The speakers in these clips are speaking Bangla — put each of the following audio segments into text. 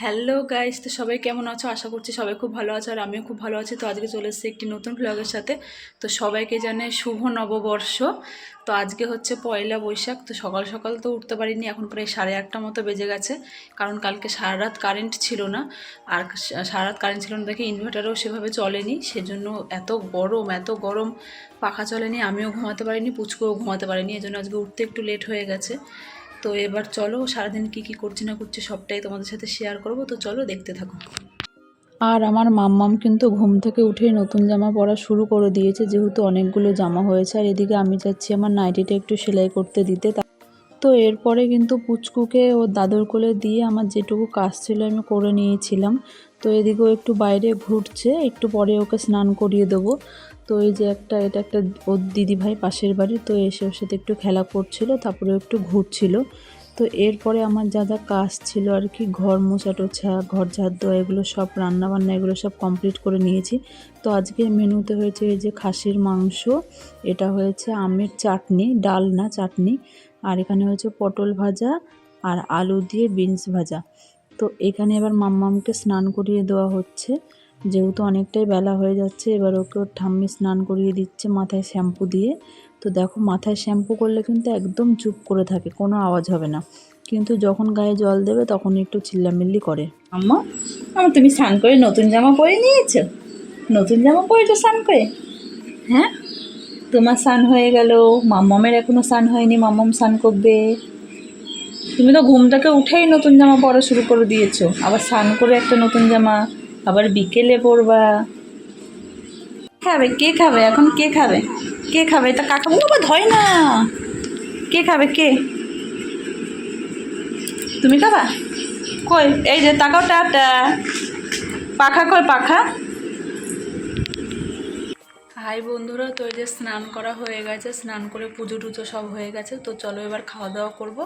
হ্যালো গাইস, তো সবাই কেমন আছো? আশা করছি সবাই খুব ভালো আছো আর আমিও খুব ভালো আছি। তো আজকে চলে এসেছি একটি নতুন ভ্লগের সাথে। তো সবাইকে জানাই শুভ নববর্ষ। তো আজকে হচ্ছে পয়লা বৈশাখ। তো সকাল সকাল তো উঠতে পারিনি, এখন প্রায় 8:30 মতো বেজে গেছে, কারণ কালকে সারা রাত কারেন্ট ছিল না। আর সারা রাত কারেন্ট ছিল না দেখে ইনভার্টারও সেভাবে চলেনি, সেজন্য এত গরম পাখা চলেনি, আমিও ঘুমাতে পারিনি, পুচকুও ঘুমাতে পারিনি, এজন্য আজকে উঠতে একটু লেট হয়ে গেছে। তো এবার চলো সারাদিন কি করছি না করছি সবটাই তোমাদের সাথে শেয়ার করব। তো চলো দেখতে থাকো। আর আমার মাম্মাম কিন্তু ঘুম থেকে উঠেই নতুন জামা পরা শুরু করে দিয়েছে, যেহেতু অনেকগুলো জামা হয়েছে। আর এদিকে আমি যাচ্ছি আমার নাইটিটা একটু সেলাই করতে দিতে। তো এরপরে কিন্তু পুচকুকে ওর দাদুর কোলে দিয়ে আমার যেটুকু কাজ ছিল আমি করে নিয়েছিলাম। তো এদিকেও একটু বাইরে ঘুরছে, একটু পরে ওকে স্নান করিয়ে দেবো। তো এই যে এটা একটা ওর দিদিভাই পাশের বাড়ি, তো এসে ওর সাথে একটু খেলা করছিল, তারপরে একটু ঘুরছিল। তো এরপরে আমার যা কাজ ছিল আর কি, ঘর মোছা টোছা, ঘর ঝাড় দেওয়া, এগুলো সব রান্নাবান্না এগুলো সব কমপ্লিট করে নিয়েছি। তো আজকে মেনুতে হয়েছে এই যে খাসির মাংস, এটা হয়েছে আমের চাটনি, ডাল না চাটনি, আর এখানে হয়েছে পটল ভাজা আর আলু দিয়ে বিনস ভাজা। তো এখানে এবার মাম্মামকে স্নান করিয়ে দেওয়া হচ্ছে, যেহেতু অনেকটাই বেলা হয়ে যাচ্ছে। এবার ওকে ওর ঠাম্মি স্নান করিয়ে দিচ্ছে মাথায় শ্যাম্পু দিয়ে। তো দেখো, মাথায় শ্যাম্পু করলে কিন্তু একদম চুপ করে থাকে, কোনো আওয়াজ হবে না, কিন্তু যখন গায়ে জল দেবে তখন একটু চিল্লামিল্লি করে। আম্মা, তুমি স্নান করে নতুন জামা পরে নিয়েছো? নতুন জামা পরেছো স্নান করে? হ্যাঁ, তোমার স্নান হয়ে গেল, মাম্মামের এখনো স্নান হয়নি, মাম্মাম স্নান করবে। তুমি তো ঘুম থেকে উঠেই নতুন জামা পরা শুরু করে দিয়েছো, আবার স্নান করে একটা নতুন জামা, আবার বিকেলে পরবা। কে খাবে এখন? কে খাবে এটা? কাকা বাবা ধয় না। কে খাবে? তুমি খাবা? কই, এই যে তাকাও, টাটা। পাখা কই, পাখা? হাই বন্ধুরা, তো এই যে স্নান করা হয়ে গেছে, স্নান করে পুজো টুজো সব হয়ে গেছে। তো চলো এবার খাওয়া দাওয়া করব,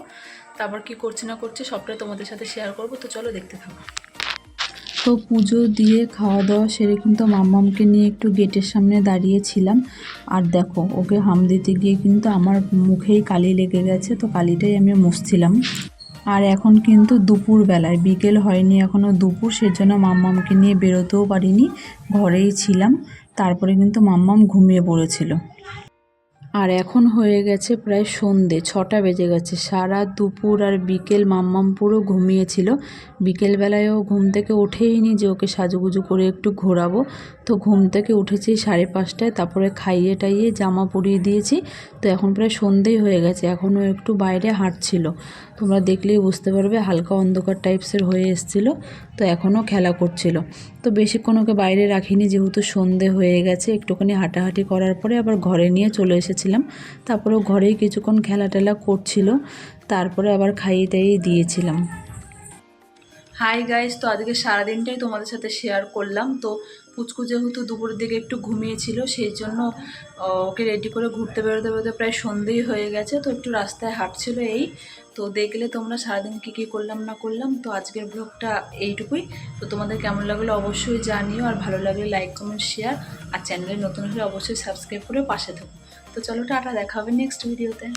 তারপর কি করছি না করছি সবটাই তোমাদের সাথে শেয়ার করব। তো চলো দেখতে থাকো। তো পুজো দিয়ে খাওয়া দাওয়া সেরে কিন্তু মাম্মামকে নিয়ে একটু গেটের সামনে দাঁড়িয়েছিলাম। আর দেখো, ওকে হাম দিতে গিয়ে কিন্তু আমার মুখেই কালি লেগে গেছে, তো কালিটাই আমি মুছছিলাম। আর এখন কিন্তু দুপুর বেলায়, বিকেল হয়নি এখনও দুপুর, সেজন্য মাম্মামকে নিয়ে বেরোতেও পারিনি, ঘরেই ছিলাম। তারপরে কিন্তু মাম্মাম ঘুমিয়ে পড়েছিল। আর এখন হয়ে গেছে প্রায় সন্ধে 6টা বেজে গেছে। সারা দুপুর আর বিকেল মাম্মাম পুরো ঘুমিয়েছিল। বিকেলবেলায়ও ঘুম থেকে ওঠেইনি যে ওকে সাজুগুজু করে একটু ঘোরাবো। তো ঘুম থেকে উঠেছি 5:30টায়, তারপরে খাইয়ে টাইয়ে জামা পরিয়ে দিয়েছি। তো এখন প্রায় সন্ধেই হয়ে গেছে, এখনও একটু বাইরে হাঁটছিল, তোমরা দেখলেই বুঝতে পারবে, হালকা অন্ধকার টাইপসের হয়ে এসছিল। তো এখনও খেলা করছিল। তো বেশিক্ষণ ওকে বাইরে রাখিনি, যেহেতু সন্ধে হয়ে গেছে। একটুখানি হাঁটাহাঁটি করার পরে আবার ঘরে নিয়ে চলে এসেছিলাম। তারপরেও ঘরেই কিছুক্ষণ খেলা টেলা করছিল, তারপরে আবার খাইয়ে টাইয়ে দিয়েছিলাম। হাই গাইস, তো আজকে সারাদিনটাই তোমাদের সাথে শেয়ার করলাম। তো পুচকু যেহেতু দুপুরের দিকে একটু ঘুমিয়েছিল, সেই জন্য ওকে রেডি করে ঘুরতে বেরোতে প্রায় সন্ধেই হয়ে গেছে। তো একটু রাস্তায় হাঁটছিল এই। তো দেখলে তোমরা সারাদিন কী করলাম না করলাম। তো আজকের ব্লগটা এইটুকুই। তো তোমাদের কেমন লাগলো অবশ্যই জানিও, আর ভালো লাগলে লাইক কমেন্ট শেয়ার, আর চ্যানেলে নতুন হলে অবশ্যই সাবস্ক্রাইব করে পাশে থাকো। তো চলো টাটা, দেখা হবে নেক্সট ভিডিওতে।